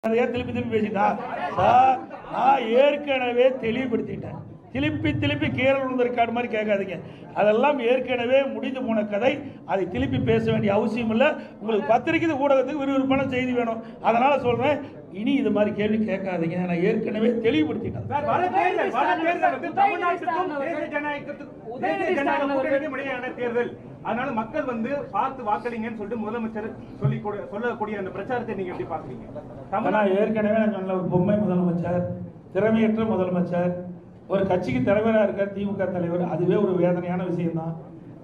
திருப்பி திருப்பி பேசிட்டா சார், நான் ஏற்கனவே தெளிவுபடுத்திட்டேன். திருப்பி கீரல் விழுந்த ரெக்கார்டு மாதிரி கேட்காதீங்க. அதெல்லாம் ஏற்கனவே முடிந்து போன கதை. அதை திருப்பி பேச வேண்டிய அவசியம் இல்லை. உங்களுக்கு பத்திரிக்கை ஊடகத்துக்கு விறுவிறுப்பான செய்தி வேணும். அதனால சொல்றேன், இனி இது மாதிரி கேள்வி கேட்காதீங்க. நான் ஏற்கனவே தெளிவுபடுத்திட்டேன். தேர்தல், அதனால மக்கள் பார்த்து வாக்களிங்கன்னு சொல்லிட்டு முதலமைச்சர் சொல்லக்கூடிய அந்த பிரச்சாரத்தை நீங்க எப்படி பாக்குறீங்க? ஏற்கனவே நான் சொன்ன ஒரு பொம்மை முதலமைச்சர், திறமையற்ற முதலமைச்சர், ஒரு கட்சிக்கு தலைவராக இருக்கார் திமுக தலைவர். அதுவே ஒரு வேதனையான விஷயம் தான்.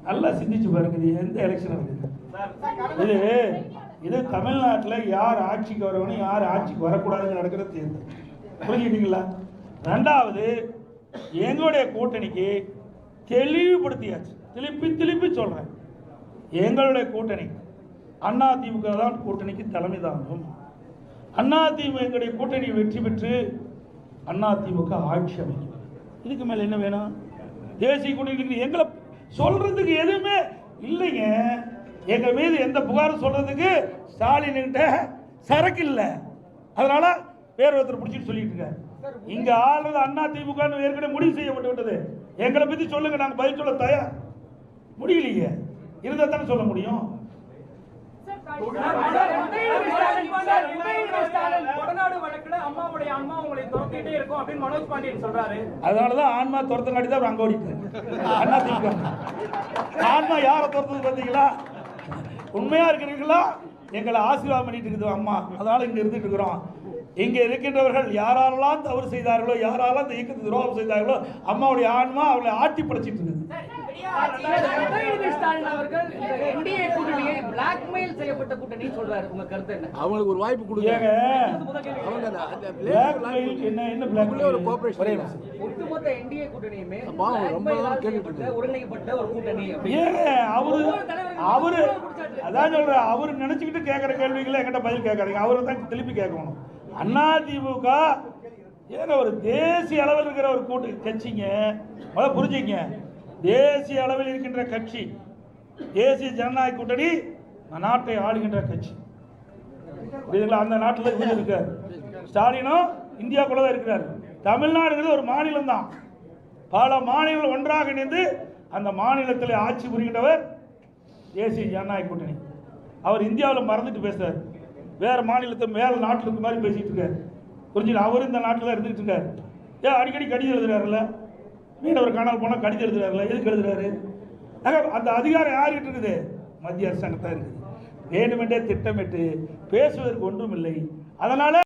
நல்லா சிந்திச்சு பாருங்க. இது எந்த எலெக்ஷன் நடக்குது? இது தமிழ்நாட்டில் யார் ஆட்சிக்கு வரணும், யார் ஆட்சிக்கு வரக்கூடாதுன்னு நடக்கிற தேர்தல். புரிஞ்சுக்கிட்டீங்களா? ரெண்டாவது, எங்களுடைய கூட்டணிக்கு தெளிவுபடுத்தியாச்சு. திருப்பி சொல்றேன், எங்களுடைய கூட்டணி அதிமுக தான் கூட்டணிக்கு தலைமை தாங்கும். அதிமுக எங்களுடைய கூட்டணி வெற்றி பெற்று அதிமுக ஆட்சி அமைக்கும். இதுக்கு மேல என்ன வேணும்? தேசிய கூட்டணிக்கு எங்களை சொல்றதுக்கு எதுவுமே இல்லைங்க. எங்க மீது எந்த புகாரும் சொல்றதுக்கு ஸ்டாலின் கிட்ட சரக்கு இல்லை. அதனால வேற ஒருத்தர் பிடிச்சிட்டு சொல்லிட்டு இருக்காரு. இங்க ஆளுநர் அதிமுக ஏற்கனவே முடிவு செய்யப்பட்டு விட்டது. எங்களை பத்தி சொல்லுங்க, நாங்க பதில் சொல்ல தயார். முடியலையே, இருந்தா தானே சொல்ல முடியும். அதனாலதான் ஆன்மா துரத்தங்காட்டி தான் அங்க ஓடிட்டு. ஆன்மா யாரை துரத்துது பார்த்தீங்களா? உண்மையா இருக்கிறீங்களா? எங்களை ஆசீர்வாதம் பண்ணிட்டு இருக்குது அம்மா. அதனால இங்க இருந்துட்டு இருக்கிறோம். இங்க இருக்கின்றவர்கள் யாரெல்லாம் தவறு செய்தார்களோ, யாரெல்லாம் இந்த இயக்கத்துக்கு துரோகம் செய்தார்களோ, அம்மாவுடைய ஆன்மா அவளை ஆட்டி படைச்சிட்டு இருக்குது. அவங்களுக்கு ஒரு வாய்ப்பு கொடுங்க. அவரு நினைச்சுக்கிட்டு கேட்கிற கேள்விகளை என்கிட்ட பதில் கேட்காதீங்க. அவரை தான் திருப்பி கேட்கணும். அதிமுக ஏன்னா ஒரு தேசிய அளவில் இருக்கிற ஒரு கூட்டு கட்சிங்க. முதல்ல புரிஞ்சுங்க, தேசிய அளவில் இருக்கின்ற கட்சி தேசிய ஜனநாயக கூட்டணி நாட்டை ஆளுகின்ற கட்சி. அந்த நாட்டில் இருக்கார் ஸ்டாலினும் இந்தியாவுக்குள்ள தான் இருக்கிறார். தமிழ்நாடுங்கிறது ஒரு மாநிலம் தான். பல மாநிலங்கள் ஒன்றாக இணைந்து அந்த மாநிலத்தில் ஆட்சி புரிகின்றவர் தேசிய ஜனநாயக கூட்டணி. அவர் இந்தியாவில் மறந்துட்டு பேசுறாரு. வேற மாநிலத்தை மேல நாட்டில் இருக்க மாதிரி பேசிட்டு இருக்காரு. புரிஞ்சுங்க, அவரும் இந்த நாட்டில் தான் இருந்துட்டு இருக்காரு. ஏன் அடிக்கடி கடிதம் எழுதுறாருல்ல? மீனவர் காணால் போனால் கடிதம் எழுதுறாருல? எதுக்கு எழுதுறாரு? அந்த அதிகாரம் யாருக்கிட்ட இருக்குது? மத்திய அரசாங்கத்தான் இருக்குது. வேண்டுமென்றே திட்டமிட்டு பேசுவதற்கு ஒன்றும் இல்லை. அதனால